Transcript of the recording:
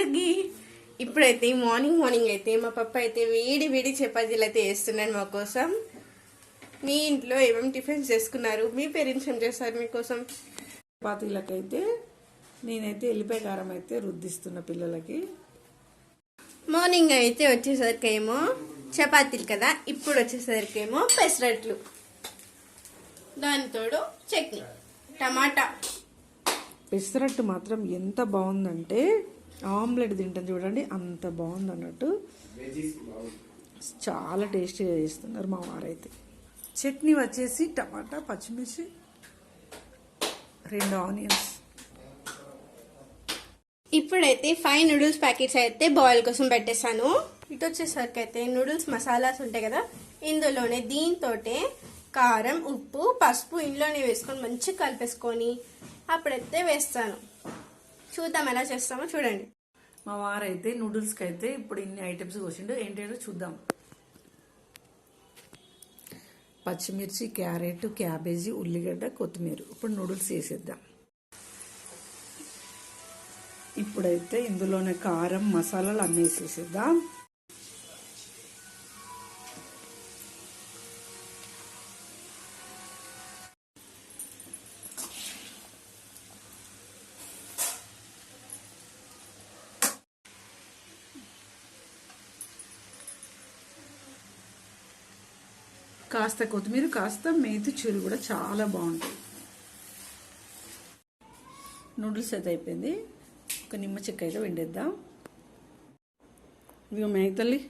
అందరికి. ఇప్పుడైతే మార్నింగ్ అయితే మా పప్ప అయితే వేడి చపాతీలు అయితే వేస్తున్నాడు మా కోసం. మీ ఇంట్లో ఏమేమి టిఫిన్స్ చేసుకున్నారు? మీ పేరెంట్స్ ఏం చేస్తారు మీకోసం? చపాతీలకైతే నేనైతే ఎల్లిపాయ కారం అయితే రుద్దిస్తున్న పిల్లలకి. మార్నింగ్ అయితే వచ్చేసరికి ఏమో చపాతీలు కదా, ఇప్పుడు వచ్చేసరికి ఏమో పెసరట్లు, దానితోడు చట్నీ టమాటా. పెసరట్టు మాత్రం ఎంత బాగుందంటే ఆమ్లెట్ తింటాను చూడండి, అంత బాగుంది అన్నట్టు. చాలా టేస్టీగా చేస్తున్నారు మా వారైతే. చట్నీ వచ్చేసి టమాటా, పచ్చిమిర్చి, 2 ఆనియన్స్. ఇప్పుడైతే 5 నూడిల్స్ ప్యాకెట్స్ అయితే బాయిల్ కోసం పెట్టేశాను. ఇటు వచ్చేసరికి అయితే నూడిల్స్ మసాలాస్ ఉంటాయి కదా, ఇందులోనే దీంతోటే కారం, ఉప్పు, పసుపు ఇంట్లోనే వేసుకొని మంచిగా కలిపేసుకొని అప్పుడైతే వేస్తాను. చూద్దాం ఎలా చేస్తామో చూడండి. మా వారైతే నూడిల్స్కి అయితే ఇప్పుడు ఇన్ని ఐటమ్స్ కోసిండు. ఏంటంటే చూద్దాం. పచ్చిమిర్చి, క్యారెట్, క్యాబేజీ, ఉల్లిగడ్డ, కొత్తిమీర. ఇప్పుడు నూడిల్స్ వేసేద్దాం. ఇప్పుడైతే ఇందులోనే కారం, మసాలాలు అన్నీ వేసేసేద్దాం. కాస్త కొత్తిమీర, కాస్త మెంతి చూరు కూడా చాలా బాగుంటుంది. నూడిల్స్ అయితే అయిపోయింది. ఒక నిమ్మ చెక్క అయితే వండేద్దాం. ఇదిగో మేతల్లి.